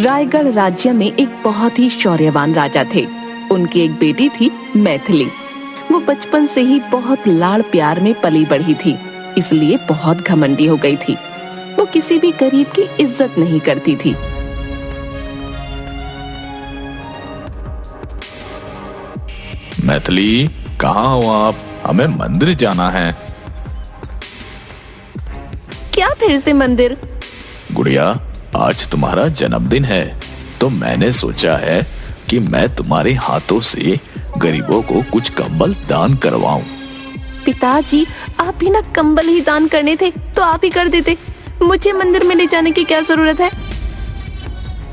रायगढ़ राज्य में एक बहुत ही शौर्यवान राजा थे। उनकी एक बेटी थी मैथिली। वो बचपन से ही बहुत लाड़ प्यार में पली बढ़ी थी, इसलिए बहुत घमंडी हो गई थी। वो किसी भी गरीब की इज्जत नहीं करती थी। मैथिली, कहाँ हो आप? हमें मंदिर जाना है। क्या फिर से मंदिर? गुड़िया, आज तुम्हारा जन्मदिन है, तो मैंने सोचा है कि मैं तुम्हारे हाथों से गरीबों को कुछ कंबल दान करवाऊं। पिताजी, आप भी ना कंबल ही दान करने थे तो आप ही कर देते। मुझे मंदिर में ले जाने की क्या जरूरत है?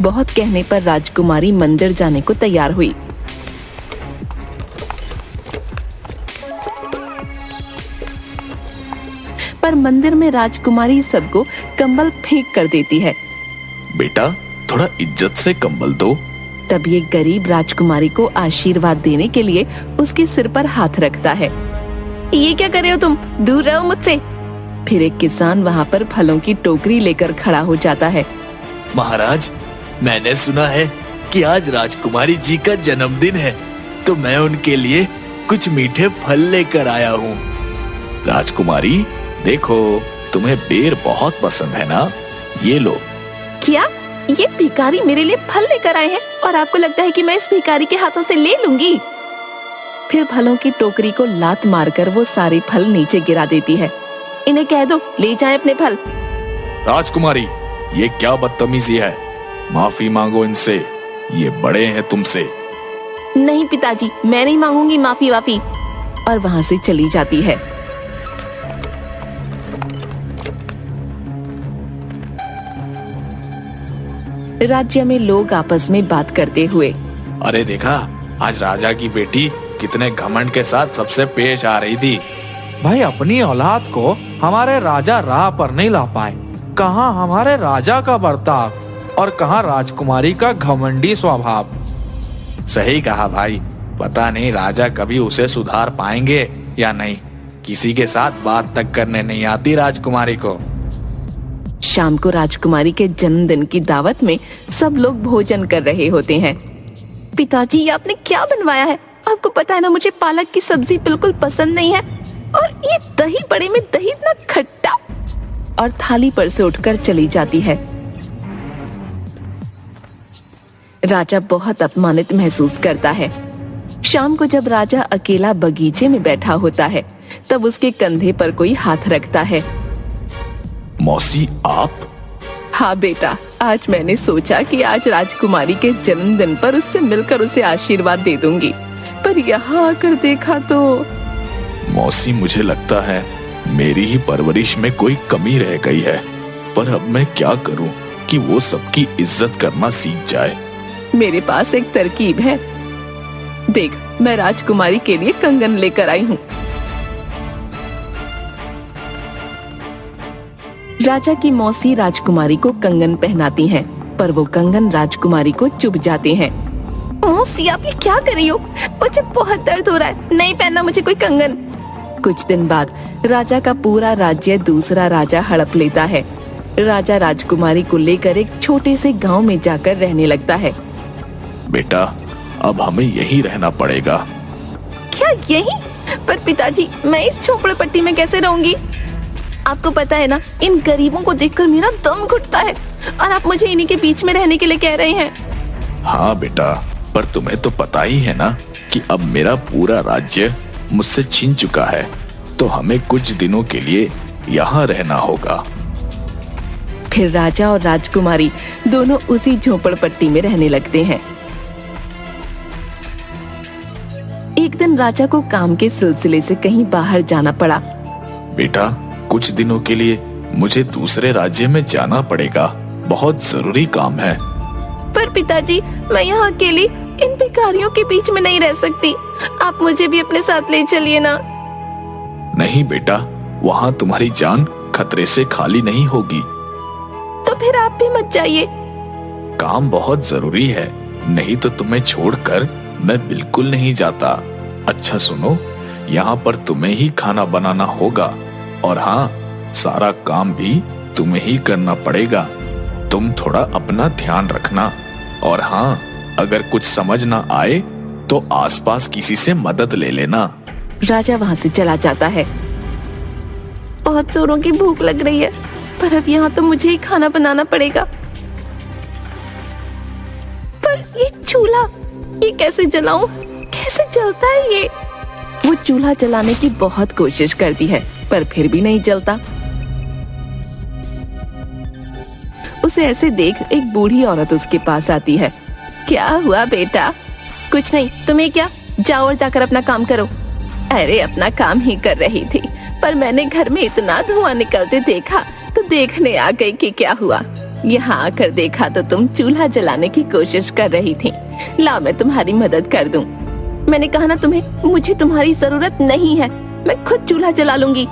बहुत कहने पर राजकुमारी मंदिर जाने को तैयार हुई। पर मंदिर में राजकुमारी सबको कंबल फेंक कर देती है। बेटा, थोड़ा इज्जत से कंबल दो। तब एक गरीब राजकुमारी को आशीर्वाद देने के लिए उसके सिर पर हाथ रखता है। ये क्या कर रहे हो तुम? दूर रहो मुझसे। फिर एक किसान वहाँ पर फलों की टोकरी लेकर खड़ा हो जाता है। महाराज, मैंने सुना है कि आज राजकुमारी जी का जन्मदिन है, तो मैं उनके लिए कुछ मीठे फल लेकर आया हूँ। राजकुमारी, देखो, तुम्हें बेर बहुत पसंद है ना? ये लो। क्या ये भिखारी मेरे लिए फल लेकर आए हैं और आपको लगता है कि मैं इस भिखारी के हाथों से ले लूंगी? फिर फलों की टोकरी को लात मारकर वो सारे फल नीचे गिरा देती है। इन्हें कह दो ले जाएं अपने फल। राजकुमारी, ये क्या बदतमीजी है? माफी मांगो इनसे, ये बड़े हैं तुमसे। नहीं पिताजी, मैं नहीं मांगूंगी माफी वाफी। और वहाँ से चली जाती है। राज्य में लोग आपस में बात करते हुए, अरे देखा, आज राजा की बेटी कितने घमंड के साथ सबसे पेश आ रही थी। भाई, अपनी औलाद को हमारे राजा राह पर नहीं ला पाए। कहाँ हमारे राजा का बर्ताव और कहाँ राजकुमारी का घमंडी स्वभाव। सही कहा भाई, पता नहीं राजा कभी उसे सुधार पाएंगे या नहीं। किसी के साथ बात तक करने नहीं आती राजकुमारी को। शाम को राजकुमारी के जन्मदिन की दावत में सब लोग भोजन कर रहे होते हैं। पिताजी, ये आपने क्या बनवाया है? आपको पता है ना, मुझे पालक की सब्जी बिल्कुल पसंद नहीं है। और ये दही बड़े में दही इतना खट्टा। और थाली पर से उठकर चली जाती है। राजा बहुत अपमानित महसूस करता है। शाम को जब राजा अकेला बगीचे में बैठा होता है, तब उसके कंधे पर कोई हाथ रखता है। मौसी, आप? हाँ बेटा, आज मैंने सोचा कि आज राजकुमारी के जन्मदिन पर उससे मिलकर उसे आशीर्वाद दे दूंगी, पर यहाँ आकर देखा तो। मौसी, मुझे लगता है मेरी ही परवरिश में कोई कमी रह गई है, पर अब मैं क्या करूं कि वो सबकी इज्जत करना सीख जाए। मेरे पास एक तरकीब है। देख, मैं राजकुमारी के लिए कंगन लेकर आई हूँ। राजा की मौसी राजकुमारी को कंगन पहनाती हैं, पर वो कंगन राजकुमारी को चुभ जाते हैं। मौसी, आप ये क्या कर रही हो? मुझे बहुत दर्द हो रहा है, नहीं पहनना मुझे कोई कंगन। कुछ दिन बाद राजा का पूरा राज्य दूसरा राजा हड़प लेता है। राजा राजकुमारी को लेकर एक छोटे से गांव में जाकर रहने लगता है। बेटा, अब हमें यहीं रहना पड़ेगा। क्या यहीं? पर पिताजी, मैं इस झोपड़पट्टी में कैसे रहूंगी? आपको पता है ना, इन गरीबों को देखकर मेरा दम घुटता है, और आप मुझे इन्हीं के बीच में रहने के लिए कह रहे हैं। हाँ बेटा, पर तुम्हें तो पता ही है ना कि अब मेरा पूरा राज्य मुझसे छीन चुका है, तो हमें कुछ दिनों के लिए यहाँ रहना होगा। फिर राजा और राजकुमारी दोनों उसी झोपड़पट्टी में रहने लगते हैं। एक दिन राजा को काम के सिलसिले से कहीं बाहर जाना पड़ा। बेटा, कुछ दिनों के लिए मुझे दूसरे राज्य में जाना पड़ेगा, बहुत जरूरी काम है। पर पिताजी, मैं यहाँ अकेली इन भिखारियों के बीच में नहीं रह सकती। आप मुझे भी अपने साथ ले चलिए ना। नहीं बेटा, वहाँ तुम्हारी जान खतरे से खाली नहीं होगी। तो फिर आप भी मत जाइए। काम बहुत जरूरी है, नहीं तो तुम्हें छोड़कर मैं बिल्कुल नहीं जाता। अच्छा सुनो, यहाँ पर तुम्हें ही खाना बनाना होगा, और हाँ, सारा काम भी तुम्हें ही करना पड़ेगा। तुम थोड़ा अपना ध्यान रखना। और हाँ, अगर कुछ समझ ना आए तो आसपास किसी से मदद ले लेना। राजा वहाँ से चला जाता है। बहुत जोरों की भूख लग रही है, पर अब यहाँ तो मुझे ही खाना बनाना पड़ेगा। पर ये चूल्हा, ये कैसे जलाऊं? कैसे जलता है ये? वो चूल्हा जलाने की बहुत कोशिश करती है, पर फिर भी नहीं जलता। उसे ऐसे देख एक बूढ़ी औरत उसके पास आती है। क्या हुआ बेटा? कुछ नहीं, तुम्हें क्या? जाओ और जाकर अपना काम करो। अरे अपना काम ही कर रही थी, पर मैंने घर में इतना धुआं निकलते देखा तो देखने आ गई कि क्या हुआ। यहाँ आकर देखा तो तुम चूल्हा जलाने की कोशिश कर रही थी। ला मैं तुम्हारी मदद कर दूं। मैंने कहा ना तुम्हें, मुझे तुम्हारी जरूरत नहीं है, मैं खुद चूल्हा जला लूंगी।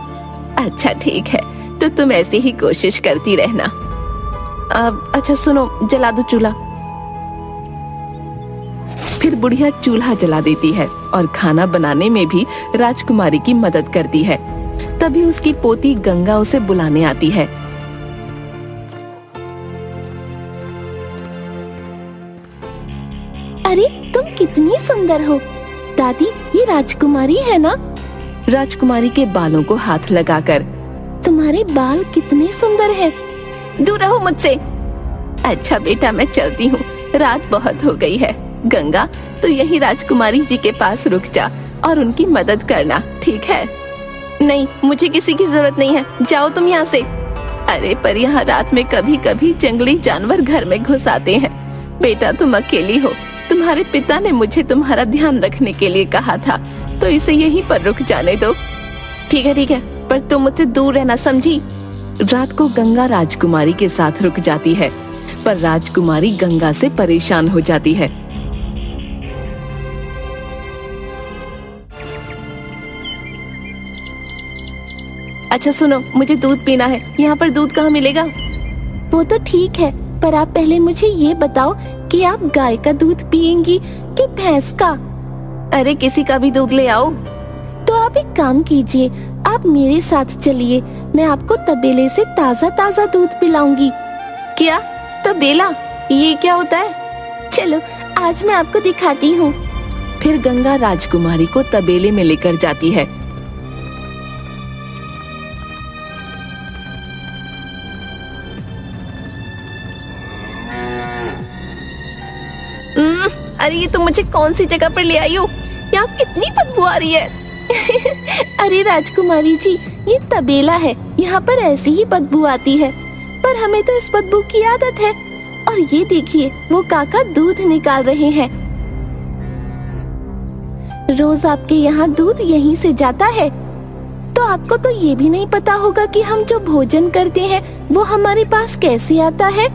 अच्छा ठीक है, तो तुम ऐसी ही कोशिश करती रहना। अब अच्छा सुनो, जला दो चूल्हा। फिर बुढ़िया चूल्हा जला देती है और खाना बनाने में भी राजकुमारी की मदद करती है। तभी उसकी पोती गंगा उसे बुलाने आती है। अरे तुम कितनी सुंदर हो दादी, ये राजकुमारी है ना? राजकुमारी के बालों को हाथ लगाकर, तुम्हारे बाल कितने सुंदर हैं। दूर रहो मुझसे। अच्छा बेटा मैं चलती हूँ, रात बहुत हो गई है। गंगा तो यही राजकुमारी जी के पास रुक जा और उनकी मदद करना, ठीक है? नहीं, मुझे किसी की जरूरत नहीं है, जाओ तुम यहाँ से। अरे पर यहाँ रात में कभी कभी जंगली जानवर घर में घुस आते हैं। बेटा तुम अकेली हो, तुम्हारे पिता ने मुझे तुम्हारा ध्यान रखने के लिए कहा था, तो इसे यहीं पर रुक जाने दो। ठीक है, पर तुम मुझसे दूर रहना, समझी? रात को गंगा राजकुमारी के साथ रुक जाती है, पर राजकुमारी गंगा से परेशान हो जाती है। अच्छा सुनो, मुझे दूध पीना है, यहाँ पर दूध कहाँ मिलेगा? वो तो ठीक है, पर आप पहले मुझे ये बताओ कि आप गाय का दूध पिएंगी कि भैंस का? अरे किसी का भी दूध ले आओ। तो आप एक काम कीजिए, आप मेरे साथ चलिए, मैं आपको तबेले से ताज़ा ताज़ा दूध पिलाऊंगी। क्या तबेला? ये क्या होता है? चलो आज मैं आपको दिखाती हूँ। फिर गंगा राजकुमारी को तबेले में लेकर जाती है। अरे ये तुम मुझे कौन सी जगह पर ले आई हो? यहाँ कितनी बदबू आ रही है। अरे राजकुमारी जी, ये तबेला है, यहाँ पर ऐसी ही बदबू आती है, पर हमें तो इस बदबू की आदत है। और ये देखिए, वो काका दूध निकाल रहे हैं। रोज आपके यहाँ दूध यहीं से जाता है, तो आपको तो ये भी नहीं पता होगा कि हम जो भोजन करते हैं वो हमारे पास कैसे आता है।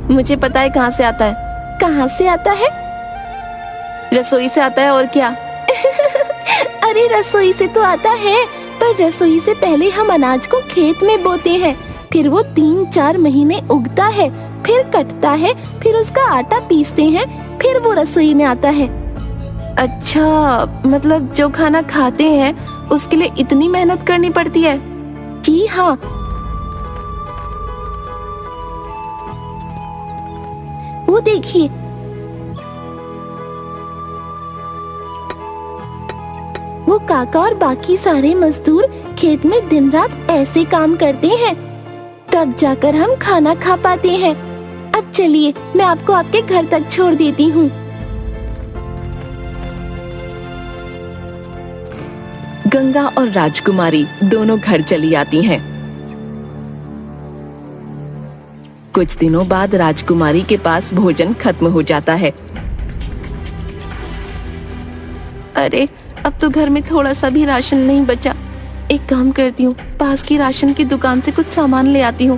मुझे पता है कहाँ से आता है। कहाँ से आता है? रसोई से आता है, और क्या? अरे रसोई से तो आता है, पर रसोई से पहले हम अनाज को खेत में बोते हैं, फिर वो 3-4 महीने उगता है, फिर कटता है, फिर उसका आटा पीसते हैं, फिर वो रसोई में आता है। अच्छा, मतलब जो खाना खाते हैं उसके लिए इतनी मेहनत करनी पड़ती है? जी हाँ। वो देखिए, वो काका और बाकी सारे मजदूर खेत में दिन रात ऐसे काम करते हैं, तब जाकर हम खाना खा पाते हैं। अब चलिए, मैं आपको आपके घर तक छोड़ देती हूँ। गंगा और राजकुमारी दोनों घर चली आती हैं। कुछ दिनों बाद राजकुमारी के पास भोजन खत्म हो जाता है। अरे अब तो घर में थोड़ा सा भी राशन नहीं बचा। एक काम करती हूँ, पास की राशन की दुकान से कुछ सामान ले आती हूँ।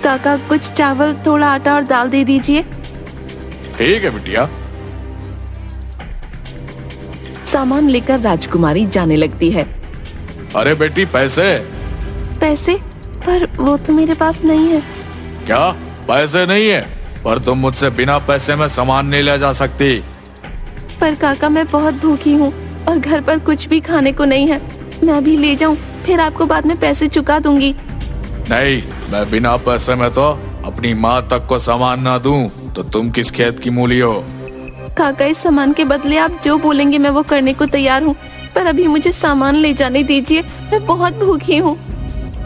काका कुछ चावल, थोड़ा आटा और दाल दे दीजिए। ठीक है बिटिया। सामान लेकर राजकुमारी जाने लगती है। अरे बेटी पैसे? पैसे? पर वो तो मेरे पास नहीं है। क्या पैसे नहीं है? पर तुम मुझसे बिना पैसे में सामान नहीं ले जा सकती। पर काका मैं बहुत भूखी हूँ और घर पर कुछ भी खाने को नहीं है। मैं अभी ले जाऊँ, फिर आपको बाद में पैसे चुका दूंगी। नहीं, मैं बिना पैसे में तो अपनी माँ तक को सामान ना दूं, तो तुम किस खेत की मूली हो? काका, इस सामान के बदले आप जो बोलेंगे मैं वो करने को तैयार हूँ, पर अभी मुझे सामान ले जाने दीजिए, मैं बहुत भूखी हूँ।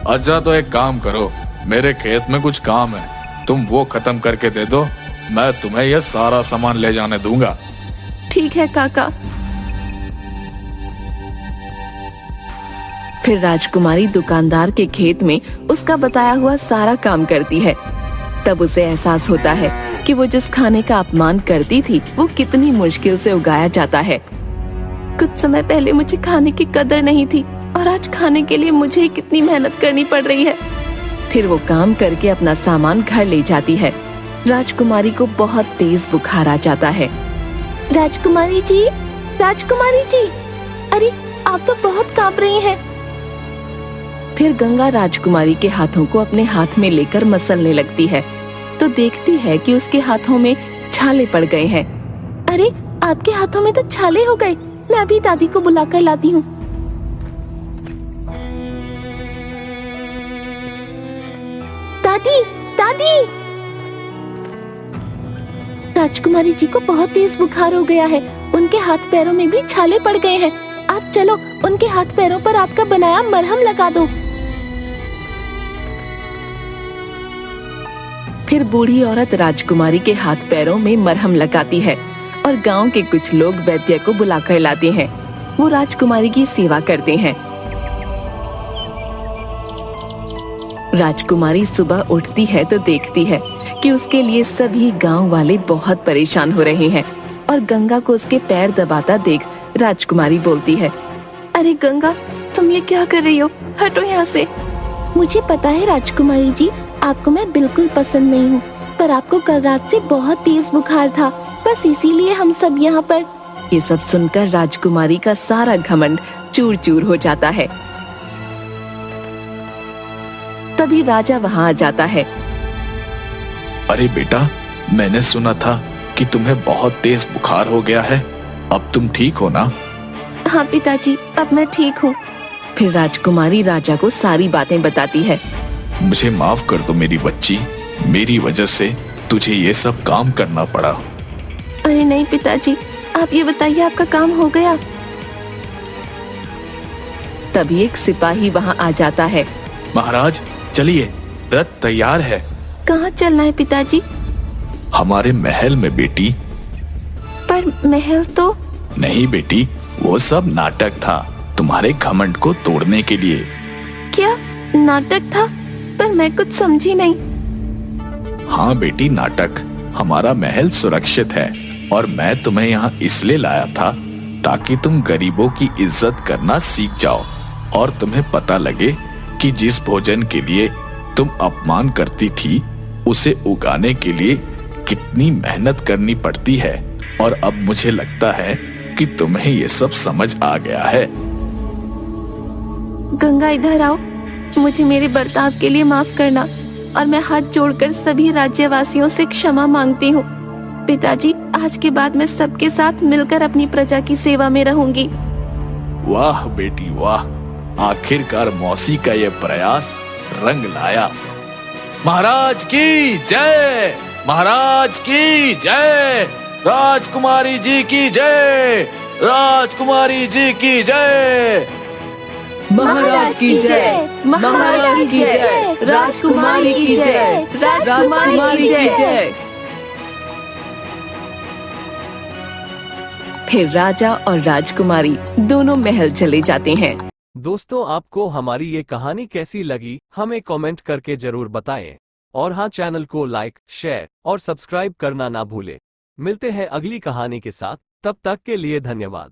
अच्छा तो एक काम करो, मेरे खेत में कुछ काम है, तुम वो खत्म करके दे दो, मैं तुम्हें यह सारा सामान ले जाने दूंगा। ठीक है काका। फिर राजकुमारी दुकानदार के खेत में उसका बताया हुआ सारा काम करती है। तब उसे एहसास होता है कि वो जिस खाने का अपमान करती थी वो कितनी मुश्किल से उगाया जाता है। कुछ समय पहले मुझे खाने की कदर नहीं थी और आज खाने के लिए मुझे ही कितनी मेहनत करनी पड़ रही है। फिर वो काम करके अपना सामान घर ले जाती है। राजकुमारी को बहुत तेज बुखार आ जाता है। राजकुमारी जी, राजकुमारी जी, अरे आप तो बहुत कांप रही हैं। फिर गंगा राजकुमारी के हाथों को अपने हाथ में लेकर मसलने लगती है, तो देखती है कि उसके हाथों में छाले पड़ गए हैं। अरे आपके हाथों में तो छाले हो गए, मैं अभी दादी को बुलाकर लाती हूँ। दादी, दादी! राजकुमारी जी को बहुत तेज बुखार हो गया है, उनके हाथ पैरों में भी छाले पड़ गए हैं। आप चलो उनके हाथ पैरों पर आपका बनाया मरहम लगा दो। फिर बूढ़ी औरत राजकुमारी के हाथ पैरों में मरहम लगाती है और गांव के कुछ लोग वैद्य को बुलाकर लाते हैं। वो राजकुमारी की सेवा करते हैं। राजकुमारी सुबह उठती है तो देखती है कि उसके लिए सभी गांव वाले बहुत परेशान हो रहे हैं और गंगा को उसके पैर दबाता देख राजकुमारी बोलती है, अरे गंगा, तुम ये क्या कर रही हो? हटो यहाँ से। मुझे पता है राजकुमारी जी, आपको मैं बिल्कुल पसंद नहीं हूँ, पर आपको कल रात से बहुत तेज बुखार था, बस इसीलिए हम सब यहाँ पर। ये सब सुनकर राजकुमारी का सारा घमंड चूर चूर हो जाता है। तभी राजा वहाँ आ जाता है। अरे बेटा, मैंने सुना था कि तुम्हें बहुत तेज बुखार हो गया है, अब तुम ठीक हो ना? हाँ पिताजी, अब मैं ठीक हूँ। फिर राजकुमारी राजा को सारी बातें बताती है। मुझे माफ कर दो मेरी बच्ची, मेरी वजह से तुझे ये सब काम करना पड़ा। अरे नहीं पिताजी, आप ये बताइए आपका काम हो गया? तभी एक सिपाही वहाँ आ जाता है। महाराज चलिए, रथ तैयार है। कहाँ चलना है पिताजी? हमारे महल में बेटी। पर महल तो। नहीं बेटी, वो सब नाटक था, तुम्हारे घमंड को तोड़ने के लिए। क्या नाटक था? पर मैं कुछ समझी नहीं। हाँ बेटी, नाटक। हमारा महल सुरक्षित है और मैं तुम्हें यहाँ इसलिए लाया था ताकि तुम गरीबों की इज्जत करना सीख जाओ और तुम्हें पता लगे कि जिस भोजन के लिए तुम अपमान करती थी उसे उगाने के लिए कितनी मेहनत करनी पड़ती है। और अब मुझे लगता है कि तुम्हें ये सब समझ आ गया है। गंगा इधर आओ, मुझे मेरे बर्ताव के लिए माफ करना और मैं हाथ जोड़कर सभी राज्यवासियों से क्षमा मांगती हूँ। पिताजी, आज के बाद मैं सबके साथ मिलकर अपनी प्रजा की सेवा में रहूंगी। वाह बेटी वाह, आखिरकार मौसी का ये प्रयास रंग लाया। महाराज की जय, महाराज की जय, राजकुमारी जी की जय, राजकुमारी जी की जय। महाराज की जय, महाराज की जय, राजकुमारी की जय, राजकुमारी की जय। फिर राजा और राजकुमारी दोनों महल चले जाते हैं। दोस्तों, आपको हमारी ये कहानी कैसी लगी हमें कमेंट करके जरूर बताएं। और हाँ, चैनल को लाइक, शेयर और सब्सक्राइब करना ना भूलें। मिलते हैं अगली कहानी के साथ, तब तक के लिए धन्यवाद।